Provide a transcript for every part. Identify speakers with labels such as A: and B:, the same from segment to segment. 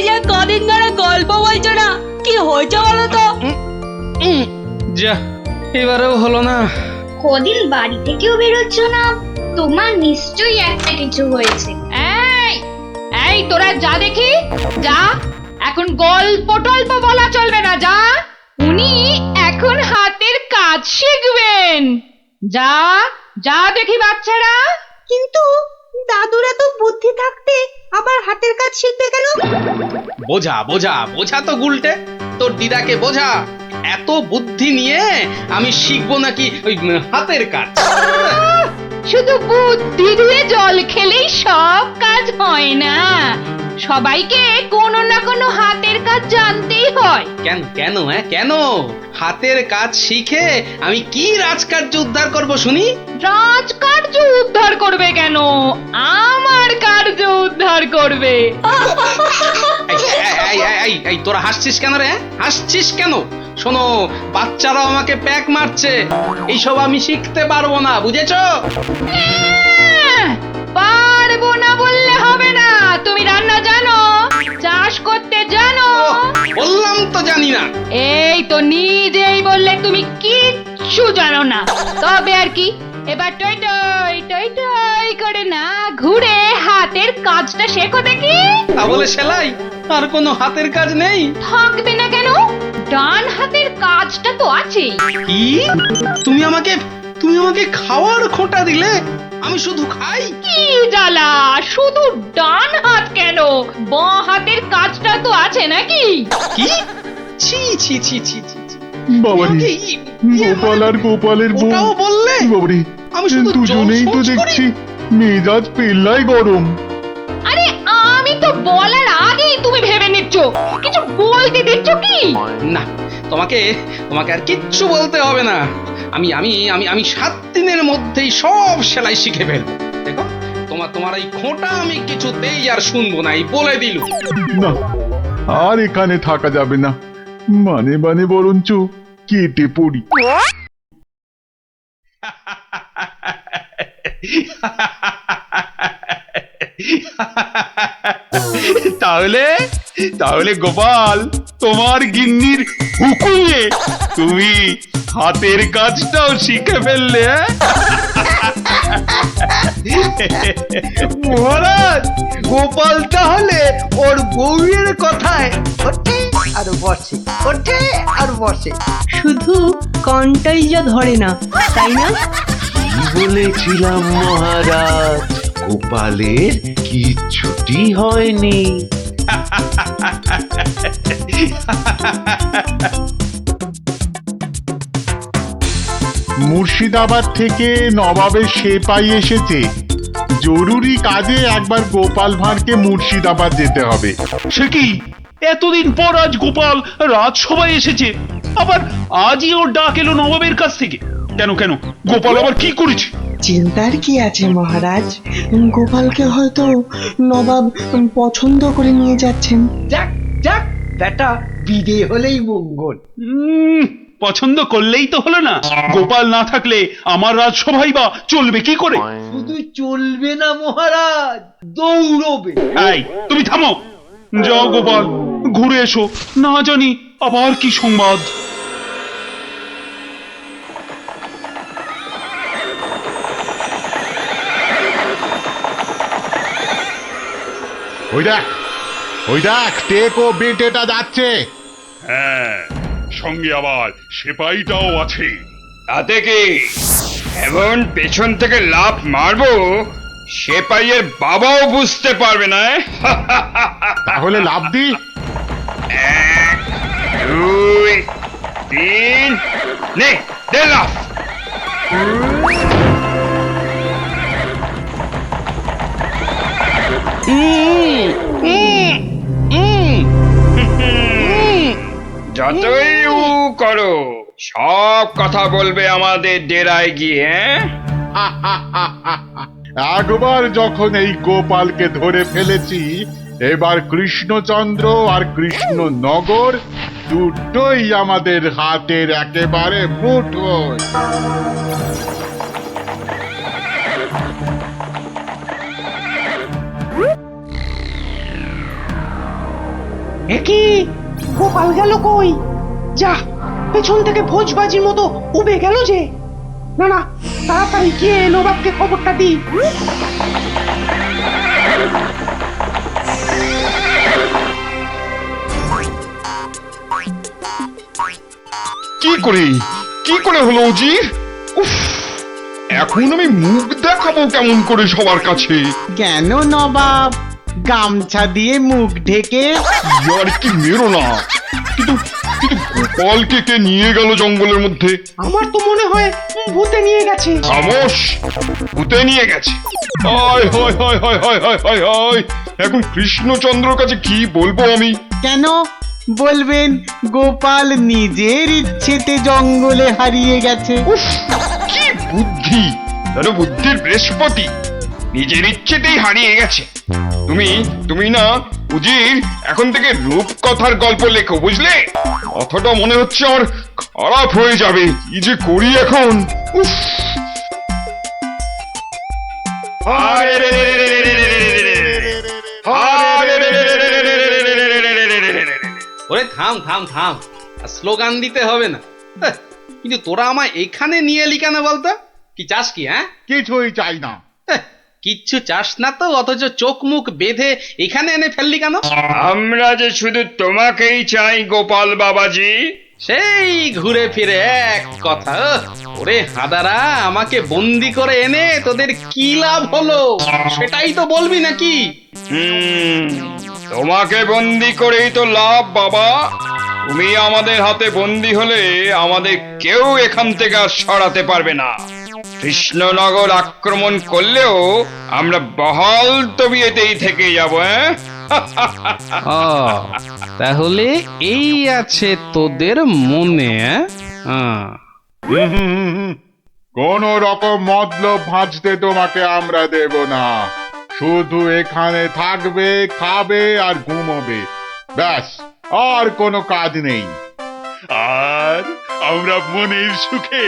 A: ওই যে কদিন ধরে গল্প বলছো না, কি হয়েছে বলো তো?
B: যা, এবারেও হলো না।
C: কদিন বাড়ি থেকেও বেরোচ্ছ না, তোমার নিশ্চয়ই একটা কিছু হয়েছে।
D: এই এই তোরা যা দেখি, যা। এখন গল্প টল্প বলা চলবে না, যা। উনি এখন হাতের কাজ শিখবেন। যা যা দেখি বাচ্চারা।
A: কিন্তু দাদুরা তো বুদ্ধি থাকতে আবার হাতের কাজ শিখবে কেন?
B: বোঝা বোঝা বোঝা তো গুলটে, তোর দিদাকে বোঝা। এত বুদ্ধি নিয়ে আমি শিখবো নাকি ওই হাতের কাজ?
D: শুধু বুদ্ধি দিয়ে জল খেলেই সব কাজ হয় না, সবাইকে কোনো না কোনো হাতের কাজ জানতেই হয়।
B: কেন কেন কেন? হাতের কাজ শিখে আমি কি রাজকার্য উদ্ধার করব শুনি?
D: রাজকার্য উদ্ধার করবে কেন, আমার কার্য উদ্ধার করবে।
B: এই তোরা হাসছিস কেন রে? হাসছিস কেন? শোনো, বাচ্চারাও আমাকে প্যাক মারছে, এইসব আমি শিখতে পারবো না, বুঝেছো?
D: পারবো না বললে হবে না। তুমি রান্না জানো, চাষ করতে জানো?
B: বললাম তো জানি না।
D: এই তো নিজেই বললে তুমি কিচ্ছু জানো না। তবে আর কি, এবার টই টই টই টই করে না ঘুরে হাতের কাজটা শেখো দেখি।
B: তা বলে সেলাই? আর কোনো হাতের কাজ নেই?
D: থাকবে না কেন, ডান হাতের কাজটা তো আছেই।
B: কি? তুমি আমাকে খাওয়ার খোঁটা দিলে? আমি শুধু খাই?
D: কি জ্বালা, শুধু ডান হাত কেন, বাঁ হাতের কাজটা তো আছে নাকি?
B: কি? ছি ছি ছি ছি ছি ছি।
E: বাবারে, গোপাল আর গোপালের বউ,
B: ওটাও বললে?
E: বাবারে,
B: আমি শুধু
E: দুজনেই তো
B: জোর সোচ করি।
E: দেখছি মেজাজ পেল্লাই গরম।
D: আরে আমি তো বলার আগেই তুমি ভেবে নিচ্ছ, কিছু বলতে দিচ্ছ কি?
B: না, তোমাকে আর কিচ্ছু বলতে হবে না। আমি আমি আমি আমি 7 দিনের মধ্যেই সব সেলাই শিখে ফেলবো। দেখো, তোমার এই খোঁটা আমি কিছুতেই আর শুনবো না, এই বলে দিলু।
E: না, আর এখানে থাকা যাবে না, মানে মানে বরঞ্চ কেটে পড়ি।
F: তাহলে গোপাল, তোমার গিন্নির হুকুমে তুমি হাতের কাজটাও শিখে ফেললে?
G: মহারাজ, গোপাল তাহলে ওর বউয়ের কথায় ওঠে আর বসে, ওঠে আর বসে।
A: শুধু কনটাই যা ধরে না, তাই না?
H: কি বলেছিলাম মহারাজ, গোপালের কিচ্ছুটি হয়নি।
E: মুর্শিদাবাদ থেকে নবাবের সেপাই এসেছে, জরুরি কাজে একবার গোপাল ভাঁড়কে মুর্শিদাবাদ যেতে হবে।
F: সে কি, এতদিন পর আজ গোপাল রাজসভায় এসেছে, আবার আজই ওর ডাক এলো নবাবের কাছ থেকে? কেন কেন, গোপাল আবার কি করেছে?
I: চিন্তার কি আছে মহারাজ, গোপালকে হয়তো নবাব পছন্দ করে নিয়ে যাচ্ছেন।
G: যাক যাক, বেটা বিদে হলেই মঙ্গল।
F: পছন্দ করলেই তো হলো না, গোপাল না থাকলে আমার রাজসভাই বা চলবে কি করে?
G: শুধু চলবে না মহারাজ, দৌড়বে।
F: এই, তুমি থামো। যাও গোপাল, ঘুরে এসো, না জানি আবার কি সংবাদ।
E: ওই দেখ টেকো বেটেটা যাচ্ছে।
F: হ্যাঁ, সঙ্গে আবার সেপাইটাও আছে।
J: তাতে কি, এমন পেছন থেকে লাফ মারবো সেপাইয়ের বাবাও বুঝতে পারবে না।
E: তাহলে লাফ দি।
J: 1, 2, 3, নে দে লাফ। যতই উ করো, সব কথা বলবে আমাদের ডেরায় গিয়ে।
E: একবার যখন এই গোপালকে ধরে ফেলেছি, এবার কৃষ্ণচন্দ্র আর কৃষ্ণনগর দুটোই আমাদের হাতের একেবারে মুঠোয়।
A: একি গোপাল গেল কই? যা, পেছন থেকে ভোজবাজির মতো উবে গেল যে। না না, তাড়াতাড়ি গিয়ে নবাবকে খবরটা দিই।
J: কি করে হলো উজির? উফ, এখন আমি মুখ দেখাবো কেমন করে সবার কাছে?
I: কেন নবাব, গামছা দিয়ে মুখ ঢেকে?
J: আর কি মেরো না। কিন্তু কিন্তু গোপালকে কে নিয়ে গেল জঙ্গলের মধ্যে?
A: আমার তো মনে হয় ভূতে নিয়ে গেছে।
J: খামোশ, ভূতে নিয়ে গেছে। হায় হায় হায় হায় হায় হায় হায় হায়, এখন কৃষ্ণচন্দ্রর কাছে কি বলবো আমি?
I: কেন বলবেন গোপাল নিজের ইচ্ছেতে জঙ্গলে হারিয়ে গেছে?
J: উফ, কি বুদ্ধি! যেন বুদ্ধির বৃহস্পতি, নিজের ইচ্ছেতেই হারিয়ে গেছে। তুমি না উজির, এখন থেকে রূপকথার গল্প লেখো, বুঝলে? কথাটা মনে হচ্ছে আমার খারাপ হয়ে যাবে। কি যে করি এখন! উফ!
B: ওরে থাম থাম থাম, আর স্লোগান দিতে হবে না। হ্যাঁ, কিন্তু তোরা আমায় এখানে নিয়ে এলি কেন বলতো? কি চাস কি? হ্যাঁ,
E: কিছুই চাই না।
B: হ্যাঁ, কিচ্ছু চাস না তো, অথচ চোখ মুখ বেঁধে এখানে এনে ফেললি কেন?
J: আমরা যে শুধু তোমাকেই চাই গোপাল বাবাজি।
B: সেই ঘুরে ফিরে এক কথা। ওরে হাদারা, আমাকে বন্দি করে এনে তোদের কি লাভ হলো সেটাই তো বলবি নাকি?
J: তোমাকে বন্দি করেই তো লাভ বাবা। তুমি আমাদের হাতে বন্দি হলে আমাদের কেউ এখান থেকে আর সরাতে পারবে না। কৃষ্ণনগর আক্রমণ করলেও আমরা বহাল তবিয়েতেই থেকে যাব।
B: ও, তাহলে এই আছে তোদের মনে?
E: কোন রকম মতলব ভাঁজতে তোমাকে আমরা দেব না। শুধু এখানে থাকবে, খাবে আর ঘুমোবে, ব্যাস, আর কোনো কাজ নেই। আর আমরা মনের সুখে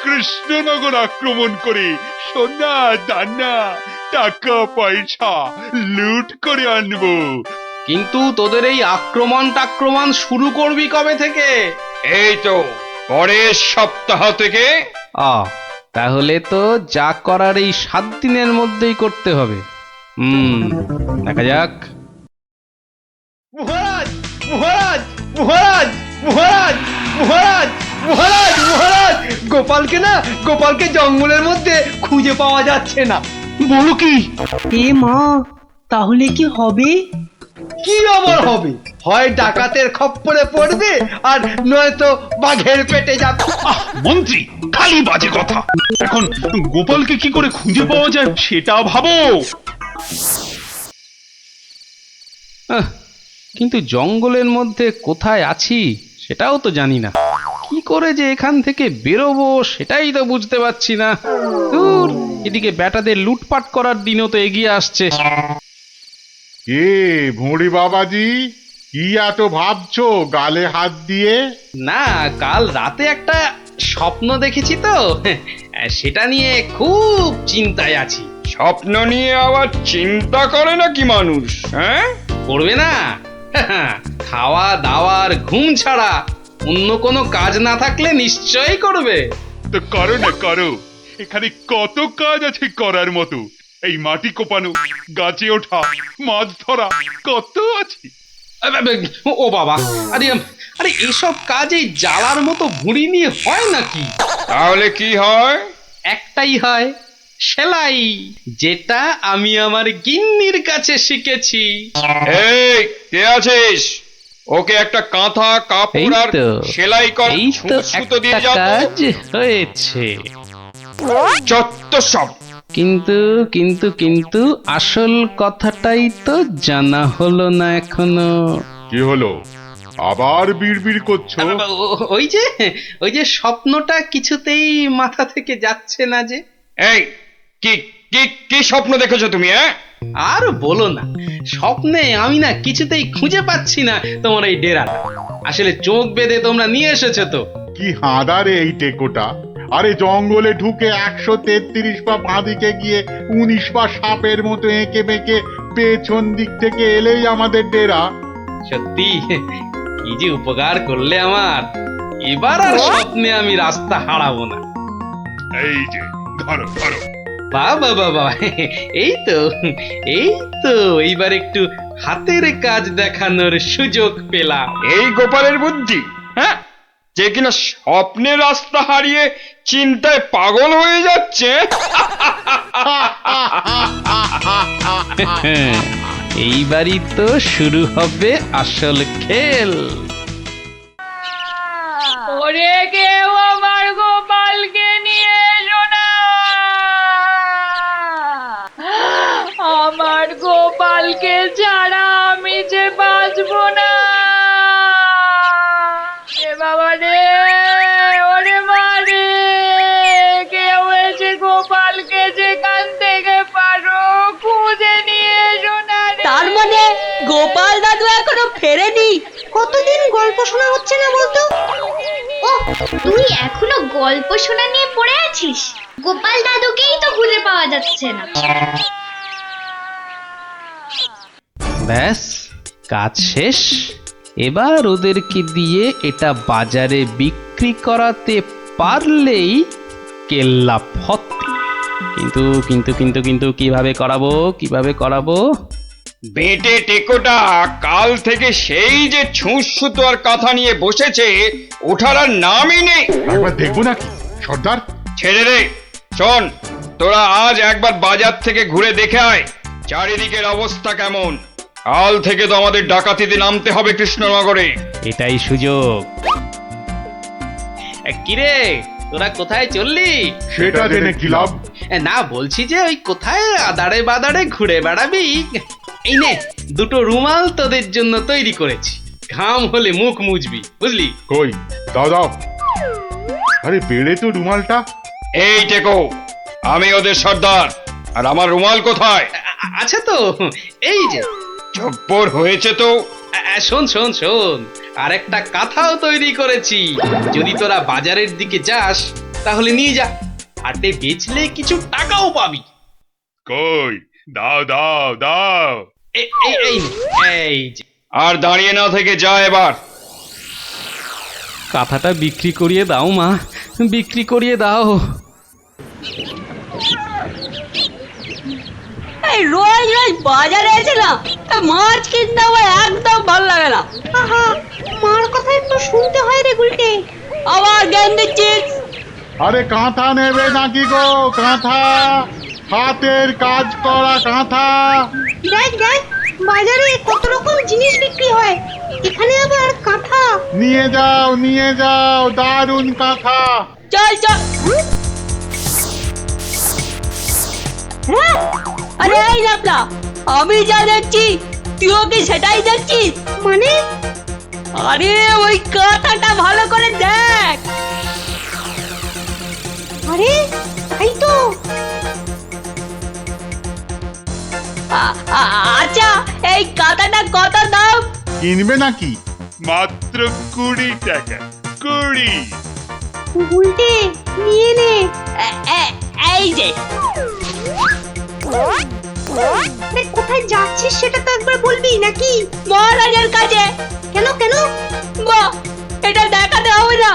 E: কৃষ্ণনগর আক্রমণ করে সোনা দানা টাকা পয়সা লুট করে আনবো।
B: কিন্তু তোদের এই আক্রমণ শুরু করবি কবে থেকে?
J: এই তো পরের সপ্তাহ থেকে।
B: তাহলে তো যা করার এই 7 দিনের মধ্যেই করতে হবে। দেখা যাক।
G: মহারাজ মহারাজ মহারাজ মহারাজ মহারাজ মহারাজ মহারাজ, গোপালকে জঙ্গলের মধ্যে খুঁজে পাওয়া যাচ্ছে না।
F: বলো কি?
A: এ মা, তাহলে কি হবে?
G: কি আবার হবে? হয় ডাকাতের খপ্পরে পড়বে, আর নয়তো বাঘের পেটে যাবে।
F: মন্ত্রী, খালি বাজে কথা। এখন গোপালকে কি করে খুঁজে পাওয়া যায় সেটা ভাবো।
B: কিন্তু জঙ্গলের মধ্যে কোথায় আছি সেটাও তো জানি না। কি করে যে এখান থেকে বেরোবো সেটাই তো বুঝতে পারছি না। দূর, এদিকে ব্যাটাদের লুটপাট করার দিনও তো এগিয়ে আসছে।
E: কে ভুঁড়ি বাবাজি, কি এত ভাবছো গালে হাত দিয়ে?
B: না, কাল রাতে একটা স্বপ্ন দেখেছি তো, সেটা নিয়ে খুব চিন্তায় আছি।
J: স্বপ্ন নিয়ে আবার চিন্তা করে নাকি মানুষ? হ্যাঁ,
B: করবে না? খাওয়া দাওয়ার ঘুম ছাড়া অন্য কোনো কাজ না থাকলে নিশ্চয়ই করবে।
E: তো করো না, করো। এখানে কত কাজ আছে করার মতো। এই মাটি কোপানো, গাছে ওঠা, মাছ ধরা, কত আছে।
B: ও বাবা, আরে আরে এসব কাজ এই জ্বালার মতো ভুঁড়ি নিয়ে হয় নাকি?
J: তাহলে কি হয়?
B: একটাই হয়, সেলাই, যেটা আমি আমার গিন্নির কাছে শিখেছি।
J: এই কে আছিস? ওকে একটা কাঁথা কাপড় আর সেলাই কর, সুতো দিয়ে যাও।
B: কাজ হয়েছে।
J: যত সব।
B: কিন্তু কিন্তু কিন্তু আসল কথাটাই তো জানা হলো না এখনো।
E: কি হলো? আবার বিড়বিড় করছো?
B: ওই যে স্বপ্নটা কিছুতেই মাথা থেকে যাচ্ছে না যে।
J: এই কি কি কি স্বপ্ন দেখেছো তুমি?
B: আর বলো না, স্বপ্নে আমি না কিছুতেই খুঁজে পাচ্ছি না তোমার এই ডেরাটা। আসলে চোখ বেঁধে তোমরা নিয়ে এসেছো তো।
E: কি হাঁদারে এই টেকোটা! আরে জঙ্গলে ঢুকে 133 পা বাঁদিকে গিয়ে 19 পা সাপের মতো এঁকে বেঁকে পেছন দিক থেকে এলেই আমাদের ডেরা।
B: সত্যি কি যে উপকার করলে আমার, এবার আর স্বপ্নে আমি রাস্তা হারাবো না।
E: এই যে ধরো ধরো।
B: বাবা বাবা, এই তো এইবার একটু হাতের কাজ দেখানোর সুযোগ পেলাম।
J: এই গোপালের বুদ্ধি, হ্যাঁ, যে কিনা স্বপ্নে রাস্তা হারিয়ে চিন্তায় পাগল হয়ে যাচ্ছে।
B: এইবারই তো শুরু হবে আসল খেল।
D: ওরে কেউ আমার গোপালকে নিয়ে এসো না, আমার গোপালকে ছাড়া আমি যে বাঁচবো না। এ বাবা রে, ওরে মা রে, কেউ এসে গোপালকে যেখান থেকে পারো খুঁজে নিয়ে এসো না রে।
K: তার মানে গোপাল দাদু এখনো ফেরেনি?
C: কতদিন গল্প শোনা হচ্ছে না বলতো? ও, তুই এখনো গল্প শোনা নিয়ে পড়ে আছিস? গোপাল দাদুকেই তো খুঁজে পাওয়া যাচ্ছে না।
B: ব্যাস, কাজ শেষ। এবার ওদেরকে দিয়ে এটা বাজারে বিক্রি করাতে পারলেই কেল্লা ফতে। কিন্তু কিন্তু কিন্তু কিন্তু কিভাবে করাবো?
J: বেটে টেকোটা কাল থেকে সেই যে ছুঁচ সুতো আর কাঁথা নিয়ে বসেছে, ওঠার আর নামই নেই।
E: একবার দেখবো নাকি সর্দার?
J: ছেড়ে রে, শোন, তোরা আজ একবার বাজার থেকে ঘুরে দেখে আয় চারিদিকের অবস্থা কেমন। কাল থেকে তো আমাদের ডাকাতিতে নামতে হবে কৃষ্ণনগরে।
B: এটাই সুযোগ। কিরে, তোরা কোথায় চললি?
E: সেটা জেনে কি লাভ?
B: না, বলছি যে ওই কোথায় আদারে বাদারে ঘুরে বেড়াবি। এই নে, দুটো রুমাল তোদের জন্য তৈরি করেছি, ঘাম হলে মুখ মুছবি, বুঝলি?
E: কই দাও দাও। আরে বেড়ে তো রুমালটা।
J: এই টেকো, আমি ওদের সর্দার, আর আমার রুমাল কোথায়?
B: আচ্ছা তো, এই যে।
J: জব্বর হয়েছে তো।
B: শোন, আর একটা কাঁথাও তৈরি করেছি। যদি তোরা বাজারের দিকে যাস তাহলে নিয়ে যা, হাটে বেচলে কিছু টাকাও পাবি।
E: কই দাও দাও দাও।
B: এই যে।
J: আর দাঁড়িয়ে না থেকে যা এবার।
B: কাঁথাটা বিক্রি করিয়ে দাও মা, বিক্রি করিয়ে দাও।
K: এই রোজ রোজ বাজারে এসে না মাছ কিনতে আমার একদম ভালো লাগে না।
C: আহা, মার কথা একটু শুনতে হয় রে গুলটে।
K: আবার জ্ঞান দিচ্ছিস?
E: আরে কাঁথা নেবে নাকি গো? কাঁথা, হাতের কাজ করা কাঁথা।
C: দেখ বাজারে কত রকম জিনিস বিক্রি হয়, এখানে আবার কাঁথা।
E: নিয়ে যাও দারুণ কাঁথা।
K: চল। হ্যাঁ, আরে এই না, আমি যা দেখছি তুইও কি সেটাই দেখছিস?
C: মানে?
K: আরে ওই কাঁথাটা ভালো করে দেখ।
C: আরে তাই তো।
K: আচ্ছা, এই কাঁথাটা কত দাম?
E: কিনবে নাকি? মাত্র 20 টাকা। 20।
C: গুলটে নিয়ে নে।
K: এই যে।
C: কোথায় যাচ্ছিস সেটা তো একবার বলবি নাকি?
K: মহারাজের কাছে।
C: কেন?
K: বাহ, এটা দেখাতে হবে না?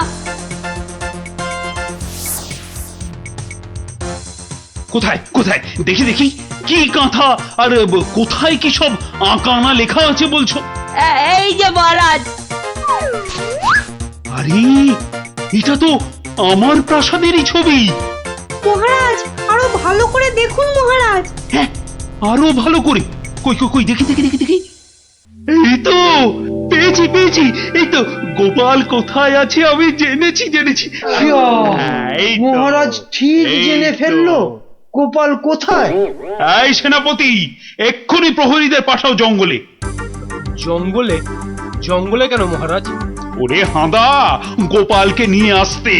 F: কোথায় দেখি কি কাঁথা, আর কোথায় কি সব আঁকানা লেখা আছে বলছো?
K: এই যে মহারাজ।
F: আরে এটা তো আমার প্রাসাদেরই ছবি।
C: মহারাজ, আরো ভালো করে দেখুন মহারাজ।
F: হ্যাঁ, আরো ভালো করে। কই দেখি। এই তো পেয়েছি। এই তো গোপাল কোথায় আছে আমি জেনেছি। এই তো,
G: মহারাজ ঠিক
F: এই
G: জেনে
F: তো।
G: ফেললো গোপাল কোথায়।
F: এই সেনাপতি, এক্ষুনি প্রহরীদের পাঠাও জঙ্গলে।
L: জঙ্গলে কেন মহারাজ?
F: ওরে হাঁদা, গোপালকে নিয়ে আসতে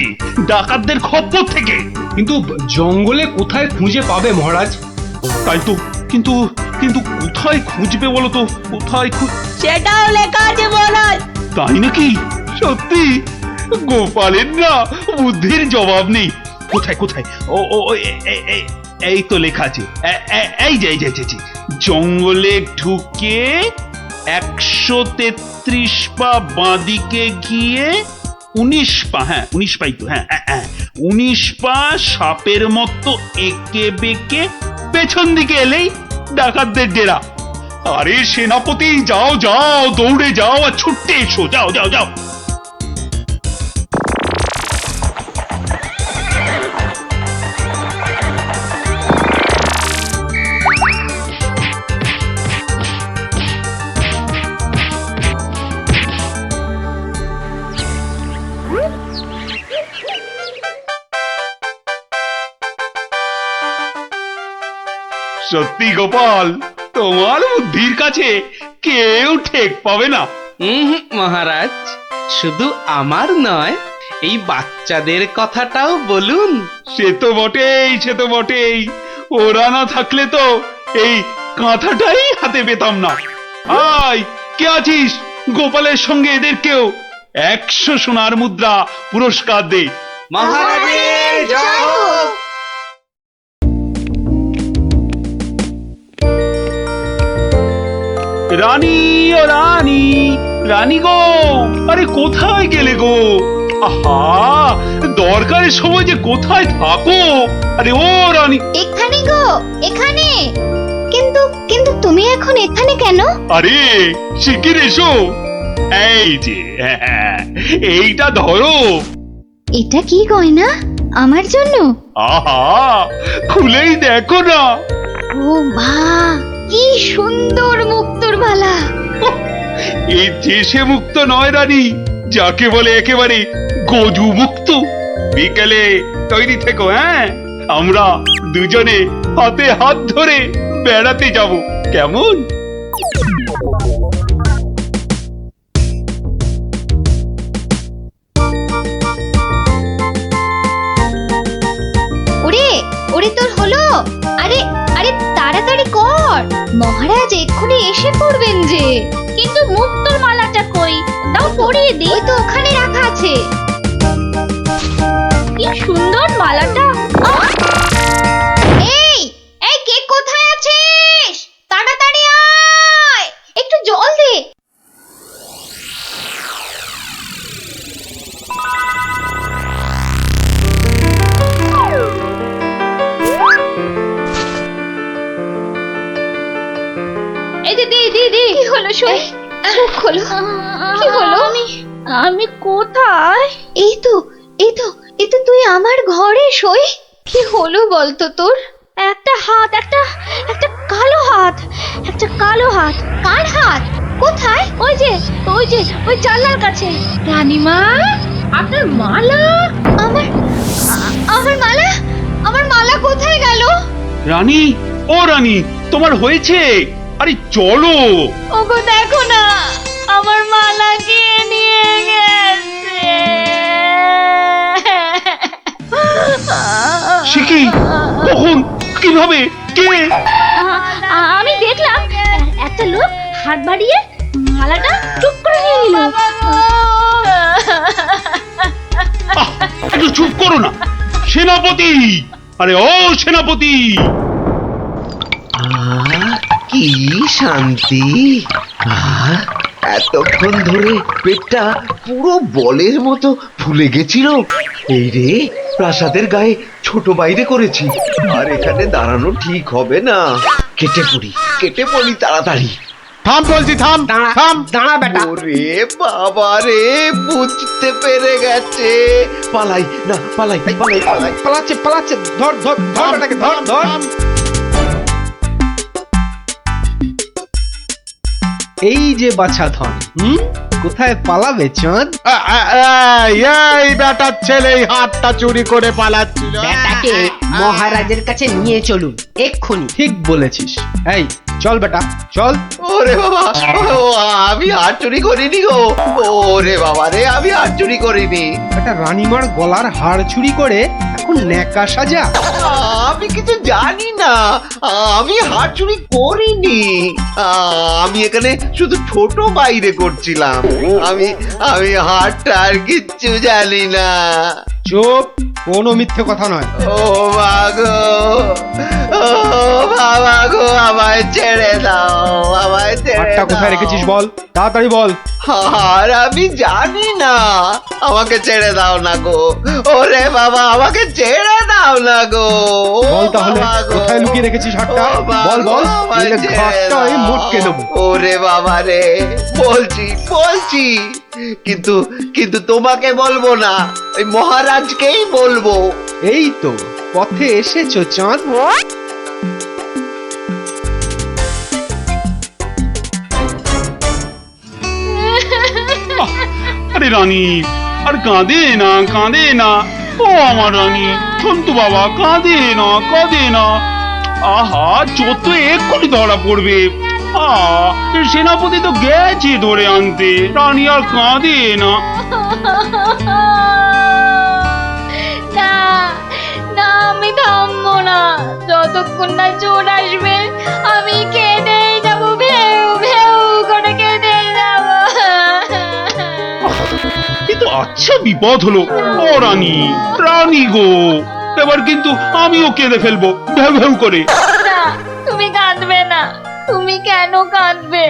F: ডাকাতদের খপ্পর থেকে।
L: কিন্তু জঙ্গলে কোথায় খুঁজে পাবে মহারাজ?
F: তাই তো, কিন্তু কোথায় খুঁজবে বলো তো?
K: সেটাও লেখা আছে মহারাজ।
F: তাই নাকি? সত্যি? গোপালের না বুদ্ধির জবাব নেই। কোথায়? এই তো লেখা আছে। এই যে জঙ্গলে ঢুকে 133 পা বাঁদিকে গিয়ে 19 পা, হ্যাঁ 19 পাই তো, হ্যাঁ 19 পা সাপের মতো এঁকে বেঁকে পেছন দিকে এলেই ডাকাতদের ডেরা। আরে সেনাপতি, যাও যাও, দৌড়ে যাও আর ছুটতে এসো, যাও যাও যাও। সত্যি গোপাল, তোমার বুদ্ধির কাছে কেউ ঠেক পাবে না।
B: মহারাজ, শুধু আমার নয়, এই বাচ্চাদের কথাটাও বলুন।
F: সে তো বটেই, সে তো বটেই। ওরা না থাকলে তো এই কাঁথাটাই হাতে পেতাম না। আয়, কে আছিস? গোপালের সঙ্গে এদেরকেও 100 সোনার মুদ্রা পুরস্কার দে।
B: মহারাজের জয় হোক।
F: রানী, ও রানী, রানী গো, আরে কোথায় গেলে গো? আহা, দরকারের সময় যে কোথায় থাকো? আরে ও রানী।
C: এখানে গো, এখানে। কিন্তু কিন্তু তুমি এখন এখানে কেন?
F: আরে শিগগির এসো। এই যে, এইটা ধরো।
C: এটা কি গয়না? আমার জন্য?
F: আহা, খুলেই দেখো না।
C: ও মা, কি সুন্দর মুক্তোর মালা।
F: এই দেশে মুক্ত নয় রানী, যাকে বলে একেবারে গজু মুক্ত। বিকেলে তৈরি থেকো, হ্যাঁ? আমরা দুজনে হাতে হাত ধরে বেড়াতে যাব, কেমন?
C: ওরে ওরে, তোর হলো? আরে আরে, তাড়াতাড়ি কর, মহারাজ এক্ষুনি এসে পড়বেন যে। কিন্তু মুক্তোর মালাটা কই? দাও পরিয়ে দিই। ওই তো ওখানে রাখা আছে। কি সুন্দর মালাটা। এই এই, কে কোথায় আছিস? তাড়াতাড়ি আয়, একটু জল দে।
D: এই যে দিদি,
C: কি হলো সই? চোখ খোলো। কি হলো?
D: আমি কোথায়?
C: এই তো এই তো এই তো তুই আমার ঘরে সই। কি হলো বলতো তোর? একটা হাত, একটা একটা কালো হাত, একটা কালো হাত। কার হাত? কোথায়? ওই যে ওই জানলার কাছে।
D: রানীমা, আপনার মালা।
C: আমার মালা, আমার মালা কোথায় গেল?
F: রানী, ও রানী, তোমার হয়েছে? আরে চলো।
C: ওগো দেখো না, আমার মালা কে নিয়ে গেছে।
F: সে কি? কখন? কিভাবে? কে?
C: আমি দেখলাম একটা লোক হাত বাড়িয়ে মালাটা চুপ করে নিয়ে নিল।
F: একটু চুপ করো না সেনাপতি। আরে ও সেনাপতি,
H: কি শান্তি! এতক্ষণ ধরে পেটটা পুরো বলের মতো ফুলে গেছিল। এই রে, প্রাসাদের গায়ে ছোট বাইরে করেছি, আর এখানে দাঁড়ানো ঠিক হবে না। কেটে পড়ি তাড়াতাড়ি।
L: থাম বলছি, থাম থাম।
A: দাঁড়া বেটা।
H: ওরে বাবা রে, বুঝতে পেরে গেছে। পালাই না, পালাই।
A: পালাচ্ছে। ধর বেটাকে, ধর।
L: এই যে বাছা ধন, কোথায় পালাবে চাঁদ?
G: এই বেটার ছেলে হাতটা চুরি করে পালাচ্ছিল।
A: বেটাকে মহারাজের কাছে নিয়ে চলুন এক্ষুনি।
L: ঠিক বলেছিস। এই চল বেটা, চল।
H: ওরে বাবা, আমি হাত চুরি করিনি গো। ওরে বাবা রে, আমি হাত চুরি করিনি।
L: একটা রানীমার গলার হাড় চুরি করে এখন ন্যাকা সাজা।
H: আমি কিছু জানি না, আমি হাত চুরি করিনি। আমি এখানে শুধু ছোট বাইরে করছিলাম। আমি হাতটা আর কিচ্ছু জানি না।
L: চুপ, কোনো মিথ্যে কথা নয়।
H: ও মা গো, ও বাবা গো, আমায় ছেড়ে দাও, আমায় ছেড়ে
L: হারটা কোথায়
H: দাও।
L: রেখেছিস বল, তাড়াতাড়ি বল।
H: আর আমি জানি না, আমাকে ছেড়ে দাও না গো, ওরে বাবা আমাকে ছেড়ে দাও না গো। ও
L: বল তাহলে,
H: বাবা গো,
L: কোথায় লুকিয়ে রেখেছিস হারটা?
H: ও বাবা
L: বল বল,
H: গো, আমায়
L: নইলে
H: ছেড়ে
L: ঘাটটা আমি
H: দাও।
L: মোটকে দেবো।
H: ওরে বাবা রে, বলছি বলছি, কিন্তু কিন্তু তোমাকে বলবো না, ওই মহারাজকেই বলবো।
L: এই তো পথে এসেছো চাঁদ।
E: আরে রানী, আর কাঁদে না, কাঁদে না। ও আমার রানী, সন্তু বাবা, কাঁদে না, কাঁদে না। আহা, চোর তো এক্ষুনি ধরা পড়বে। সেনাপতি তো গেছে ধরে আনতে, রানী আর কাঁদে না।
C: না না, আমি থামবো না যতক্ষণ না চোর আসবে। আমি কেঁদেই যাবো, ভেউ ভেউ করে কেঁদে যাবো।
E: কিন্তু আচ্ছা বিপদ হলো। ও রানী, রানী গো, এবার কিন্তু আমিও কেঁদে ফেলবো ভেউ ভেউ করে।
C: না, তুমি কাঁদবে না। তুমি কেন কাঁদবে?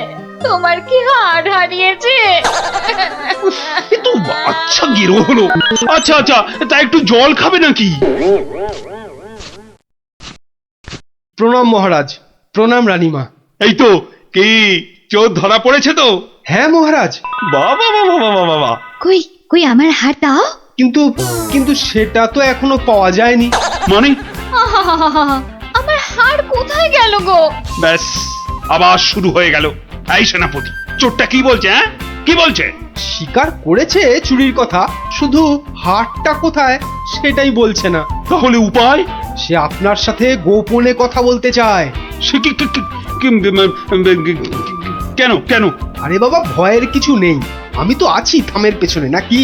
C: তোমার কি হাড় হারিয়েছে?
E: কিন্তু আচ্ছা গেরো হলো। আচ্ছা আচ্ছা, তা একটু জল খাবে নাকি?
L: প্রণাম মহারাজ, প্রণাম রানীমা।
E: এই তো, কি চোর ধরা পড়েছে তো?
L: হ্যাঁ মহারাজ।
E: বাবা বাবা বাবা বাবা।
C: কই কই আমার হাড় দাও।
L: কিন্তু কিন্তু সেটা তো এখনো পাওয়া যায়নি।
E: মানে?
C: আহাহাহাহা, আমার হাড় কোথায় গেল গো?
E: ব্যাস, আবার শুরু হয়ে গেল। এই সেনাপতি, চোরটা কি বলছে? হ্যাঁ, কি বলছে?
L: স্বীকার করেছে চুরির কথা, শুধু হারটা কোথায় সেটাই বলছে না।
E: তাহলে উপায়?
L: সে আপনার সাথে গোপনে কথা বলতে চায়।
E: সে কেন কেন?
L: আরে বাবা, ভয়ের কিছু নেই, আমি তো আছি থামের পেছনে, নাকি?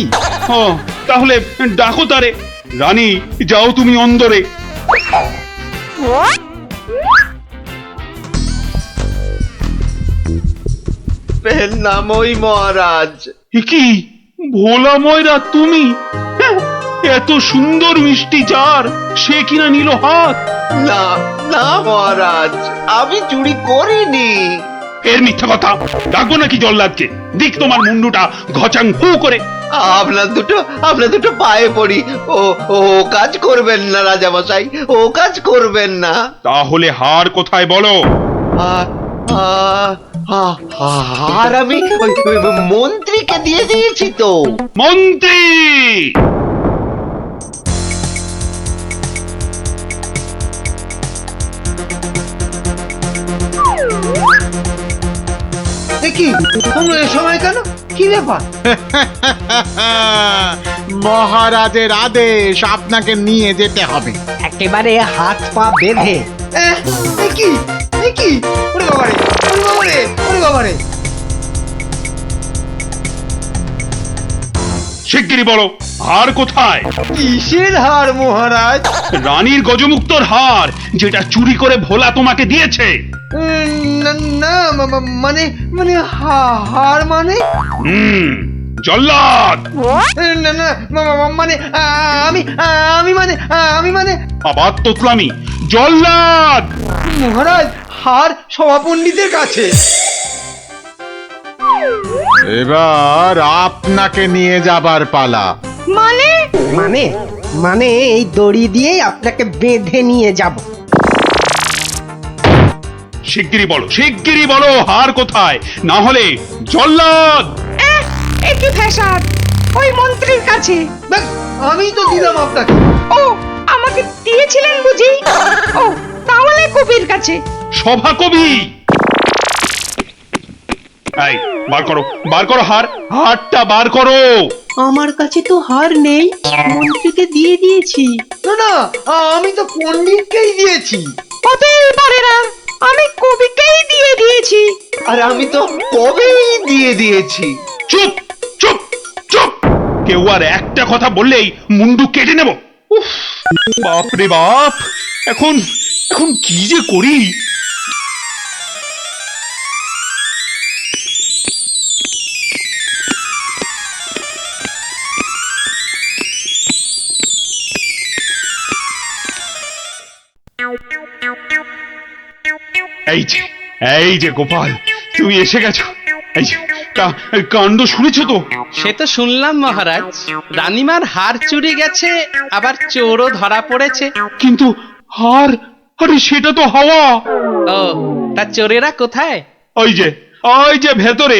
E: ও, তাহলে ডাকো তারে। রানী, যাও তুমি অন্দরে।
H: নামই মহারাজ।
E: কি ভোলা ময়রা তুমি? হ্যাঁ, এত সুন্দর মিষ্টি চার, সে কিনা নিল হাত।
H: না না মহারাজ, আমি চুরি করিনি।
E: এর মিথ্যা কথা। ডাকবো নাকি জল্লাদকে? দিক তোমার মুন্ডুটা ঘচাং ফু করে।
H: আপনার দুটো পায়ে পড়ি, ও ও কাজ করবেন না রাজামশাই, ও কাজ করবেন না।
E: তাহলে হার কোথায় বলো?
H: আর আমি ওই মন্ত্রীকে দিয়ে দিয়েছি তো।
E: মন্ত্রী!
G: কি তোমরা এ সময় কেন? কি ব্যাপার?
M: মহারাজের আদেশ, আপনাকে নিয়ে যেতে হবে।
G: একেবারে হাত পা বেঁধে। কি কি? ওরে বাবারে, ওরে বাবারে, ওরে বাবারে।
E: শিগগিরই বলো, হার কোথায়?
G: কিসের হার মহারাজ?
E: রানীর গজমুক্তর হার, যেটা চুরি করে ভোলা তোমাকে দিয়েছে।
G: না না, মানে মানে হার মানে?
E: জল্লাদ!
G: না না, মানে আমি আমি মানে
E: আবার তোতলামি। জল্লাদ!
G: মহারাজ, হার সভাপণ্ডিতের কাছে।
M: এবার আপনাকে নিয়ে যাবার পালা।
A: মানে মানে মানে এই দড়ি দিয়েই আপনাকে বেঁধে নিয়ে যাব।
E: শিগগিরই বলো, শিগগিরই বলো, হার কোথায়? না হলে জল্লাদ!
A: একই ফ্যাসাদ, ওই মন্ত্রীর কাছে।
G: আমি তো দিলাম আপনাকে।
A: ও, আমাকে দিয়েছিলেন বুঝি? ও, তাহলে কবির কাছে।
E: সভা কবি! এই, বার করো, বার করো হার, হারটা বার করো।
I: আমার কাছে তো হার নেই, মন্ত্রীকে দিয়ে দিয়েছি।
G: না না, আমি তো পণ্ডিতকেই দিয়েছি।
A: হতেই পারে না, আমি কবিকেই দিয়ে দিয়েছি।
H: আর আমি তো কবেই দিয়ে দিয়েছি।
E: চুপ চুপ চুপ! কেউ আর একটা কথা বললেই মুন্ডু কেটে নেব। উফ, বাপ রে বাপ! এখন এখন কি যে করি? এই যে গোপাল, তুমি এসে গেছো। এই যে, কাণ্ড শুনেছো তো?
B: সে তো শুনলাম মহারাজ, রানীমার হার চুরি গেছে, আবার চোরও ধরা পড়েছে।
E: কিন্তু হার, আরে সেটা তো হাওয়া।
B: ও, তা চোরেরা কোথায়?
E: ওই যে ভেতরে।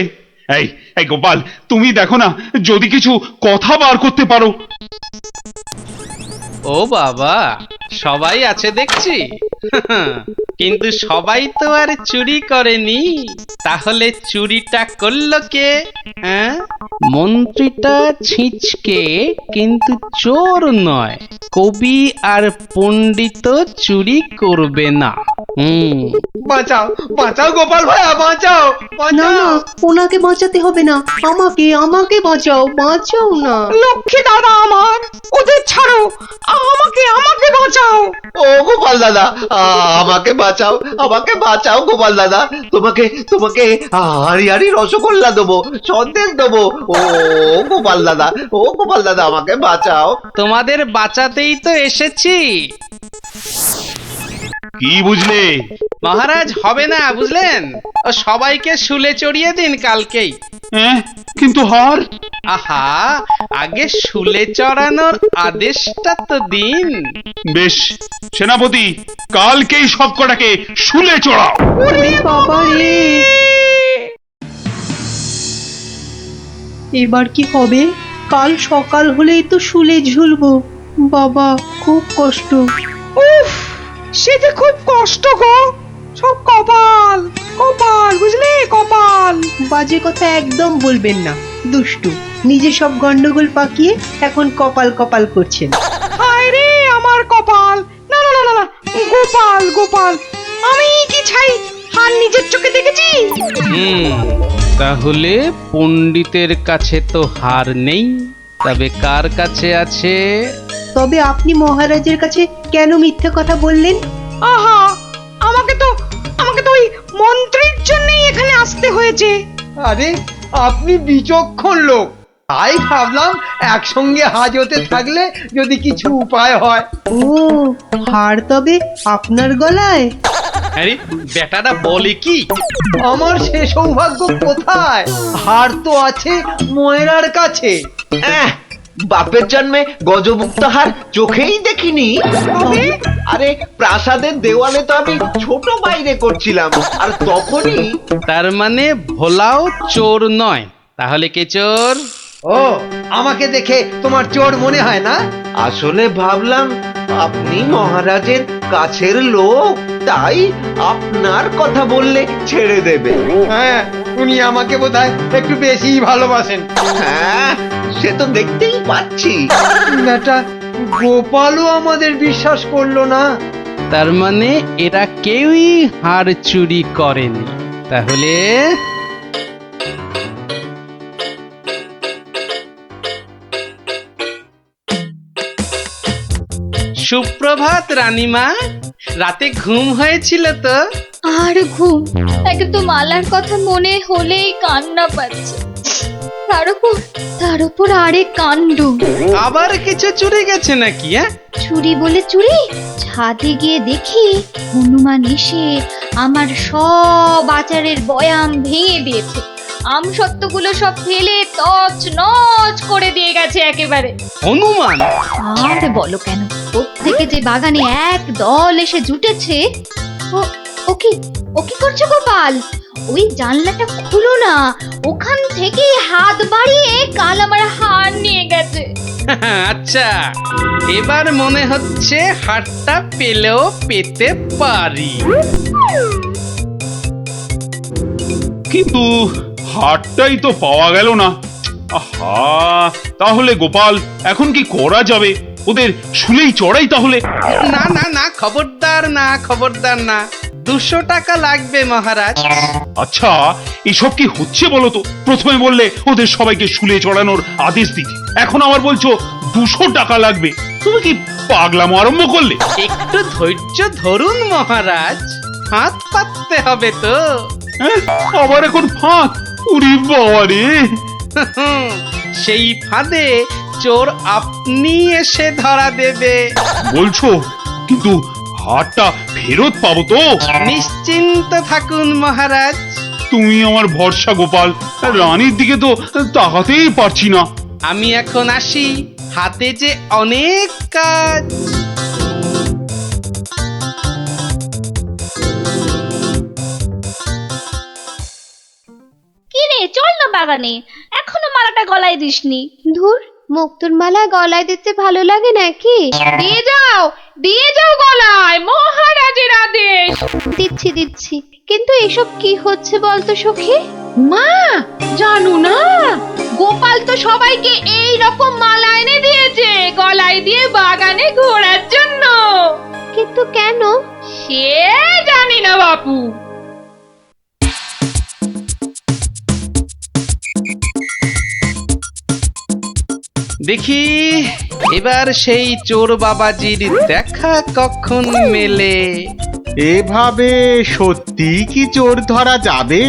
E: এই গোপাল, তুমি দেখো না যদি কিছু কথা বার করতে পারো।
B: ও বাবা, সবাই আছে দেখছি। কিন্তু সবাই তো আর চুরি করেনি, তাহলে চুরিটা করলো কে? হ্যাঁ, মন্ত্রীটা ছিঁচকে কিন্তু চোর নয়, কবি আর পণ্ডিত চুরি করবে না।
G: বাঁচাও বাঁচাও গোপাল ভাইয়া, বাঁচাও
A: না না, ওনাকে বাঁচাতে হবে না, আমাকে বাঁচাও, বাঁচাও না।
G: লক্ষ্মী দাদা আমার, ওদের ছাড়ো, আমাকে বাঁচাও। ও গোপাল দাদা, আমাকে বাঁচাও গোপাল দাদা। তোমাকে হাড়ি রসগোল্লা দেবো, সন্দেশ দেবো। ও গোপাল দাদা আমাকে বাঁচাও।
B: তোমাদের বাঁচাতেই তো এসেছি।
E: কি বুঝলে?
B: মহারাজ, হবে না বুঝলেন, ও সবাইকে শুলে চড়িয়ে দিন কালকেই।
E: কিন্তু হার?
B: আহা, আগে শুলে চড়ানোর আদেশটা তো দিন।
E: বেশ, সেনাপতি, কালকেই সব কটাকে শুলে চড়াও।
A: বাবা রে, এবার কি হবে? কাল সকাল হলেই তো শুলে ঝুলবো। বাবা, খুব কষ্ট। উফ, সে যে খুব কষ্ট গো। সব কপাল কপাল, বুঝলে, কপাল। বাজে কথা একদম বলবেন না, দুষ্টু। নিজে সব গন্ডগোল পাকিয়ে এখন কপাল কপাল করছেন। হায় রে আমার কপাল। না না না না, গোপাল, আমি কি ছাই হার নিজের চোখে দেখেছি?
B: তাহলে পণ্ডিতের কাছে তো হার নেই, তবে কার কাছে আছে?
A: তবে আপনি মহারাজের কাছে কেন মিথ্যে কথা বললেন? আহা, আমাকে তো ওই মন্ত্রীর জন্যই এখানে আসতে হয়েছে।
G: আরে, আপনি বিচক্ষণ লোক, তাই ভাবলাম একসঙ্গে হাজতে থাকলে যদি কিছু উপায় হয়।
A: ও, হার তবে আপনার গলায়?
B: আরে বেটাটা বলে কি?
G: আমার সে সৌভাগ্য কোথায়? হার তো আছে ময়রার কাছে।
H: বাপের জন্মে গজমুক্ত হার চোখেই দেখিনি। আরে, প্রাসাদের দেওয়ালে তো আমি ছোট বাইরে করছিলাম, আর তখনই।
B: তার মানে ভোলাও চোর নয়, তাহলে কে চোর?
G: ও, আমাকে দেখে তোমার চোর মনে হয় না?
H: আসলে ভাবলাম আপনি মহারাজের কাছের লোক, তাই আপনার কথা বললে ছেড়ে দেবে।
G: হ্যাঁ, উনি আমাকে বোধহয় একটু বেশি ভালোবাসেন।
H: হ্যাঁ, সে তো দেখতেই পাচ্ছি।
G: বেটা গোপালও আমাদের বিশ্বাস করলো না।
B: তার মানে এরা কেউই হার চুরি করেনি। তাহলে সুপ্রভাত রানীমা, রাতে ঘুম হয়েছিল তো?
C: আর ঘুম, একে তো মালার কথা মনে হলেই কান্না পাচ্ছে। তার উপর আরেক কাণ্ড।
B: আবার কিছু চুরি গেছে নাকি?
C: চুরি বলে চুরি, ছাদে গিয়ে দেখি হনুমান এসে আমার সব আচারের বয়াম ভেঙে দিয়েছে। আমসত্ত্বগুলো সব ফেলে তছ নছ করে দিয়ে গেছে একেবারে।
B: হনুমান?
C: আর বলো কেন, প্রত্যেকে যে বাগানে এক দল এসে জুটেছে। ও কি করছো গোপাল? ওই জানলাটা খুলো না, ওখান থেকে হাত বাড়িয়ে কাল আমার হার নিয়ে গেছে।
B: আচ্ছা, এবার মনে হচ্ছে হারটা পেলেও পেতে পারি।
E: কিন্তু হারটাই তো পাওয়া গেল না। আহা, তাহলে গোপাল এখন কি করা যাবে? ওদের শুলেই চড়াই তাহলে।
B: না না না, খবরদার না, 200 টাকা লাগবে মহারাজ।
E: আচ্ছা, এসব কি হচ্ছে বলো তো? প্রথমে বললে ওদের সবাইকে শুলে চড়ানোর আদেশ দিতে, এখন আবার বলছো 200 টাকা লাগবে। তুমি কি পাগলামো আরম্ভ করলে?
B: একটু ধৈর্য ধরুন মহারাজ, হাত পাততে হবে তো।
E: আবার এখন ফাঁক? উরি বাবা রে!
B: সেই ফাঁদে চোর আপনি এসে ধরা দেবে।
E: বলছো, কিন্তু হারটা ফেরত পাবো তো?
B: নিশ্চিন্ত থাকুন মহারাজ।
E: তুমি আমার ভরসা গোপাল, রানীর দিকে তো তাকাতেই পারছি না।
B: আমি এখন আসি, হাতে যে অনেক কাজ।
C: কি রে, চল না বাগানে, এখনো মালাটা গলায় দিসনি। ধুর, মুক্তোর মালা গলায় দিতে ভালো লাগে নাকি?
D: দিয়ে যাও গলায়, মহারাজের আদেশ।
C: দিচ্ছি দিচ্ছি, কিন্তু এসব কি হচ্ছে বলতো সখী?
D: মা, জানো না, গোপাল তো সবাইকে এই রকম মালা এনে দিয়েছে গলায় দিয়ে বাগানে ঘোরার জন্য।
C: কিন্তু কেন?
D: সে জানি না বাপু।
B: দেখি এবার সেই চোর বাবাজির দেখা কখন মেলে।
M: এভাবে সত্যি কি চোর ধরা যাবে?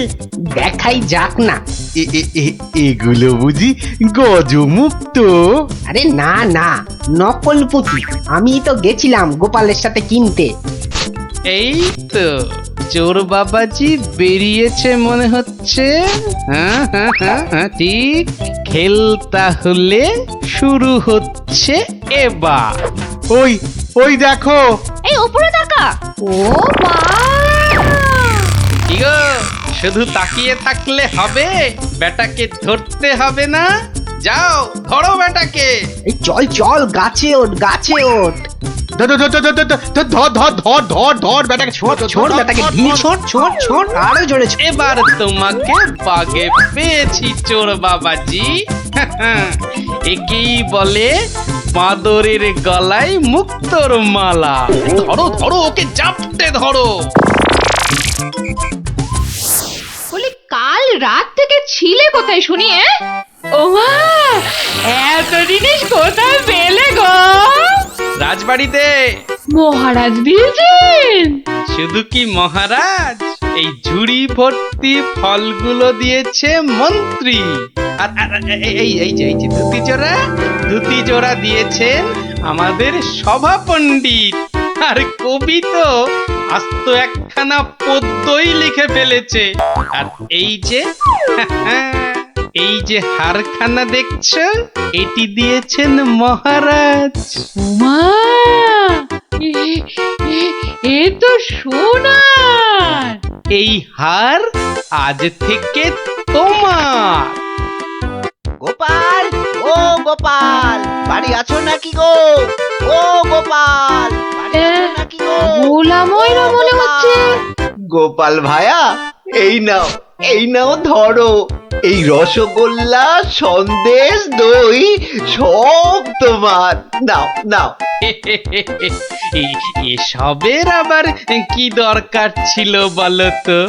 A: দেখাই যাক না।
M: এগুলো বুঝি গজমুক্ত?
A: আরে না না, নকল পুঁতি। আমি তো গেছিলাম গোপালের সাথে কিনতে।
B: এই তো চোর বাবাজি বেরিয়েছে মনে হচ্ছে। হ্যাঁ হ্যাঁ হ্যাঁ হ্যাঁ, ঠিক। খেল তাহলে শুরু হচ্ছে এবার।
M: ওই ওই দেখো,
C: এই উপরে তাকা। ও মা!
B: কি গো, শুধু তাকিয়ে থাকলে হবে? বেটাকে ধরতে হবে না? যাও ধরো বেটাকে।
A: এই চল চল, গাছে ওঠ, গাছে ওঠ।
M: ধর ধর ধর ধর ধর ধর ধর ধর ধর বেটাকে ছোট
A: ছোট বেটাকে ঢিল, ছোট ছোট ছোট, আরো জোরে ছোট।
B: এবার তোমাকে বাগে পেয়েছি চোর বাবাজি। একেই বলে বাঁদরের গলায় মুক্তোর মালা। ধরো ধরো, ওকে জাপটে ধরো।
D: বলি, কাল রাত থেকে ছিলে কোথায় শুনি? ও মা, এত জিনিস কোথায় পেলে গো?
B: রাজবাড়িতে।
D: মহারাজ দিয়েছেন?
B: শুধু কি মহারাজ, এই ঝুড়ি ভর্তি ফলগুলো দিয়েছে মন্ত্রী। আর এই যে ধুতি জোড়া দিয়েছেন আমাদের সভা পণ্ডিত। আর কবি তো আস্ত একখানা পদ্যই লিখে ফেলেছে। আর এই যে হারখানা দেখছো, এটি দিয়েছেন মহারাজ।
D: মা, এ তো সোনার।
B: এই হার আজ থেকে তোমার।
G: গোপাল, ও গোপাল, বাড়ি আছো নাকি গো? ও গোপাল, বাড়ি আছো নাকি গো?
C: ভোলা ময়রা মনে হচ্ছে।
H: গোপাল ভায়া, এই নাও ধরো। এই রসগোল্লা, সন্দেশ, দই সব তোমার। নাও নাও।
B: এসবের আবার কি দরকার ছিল বলো তো?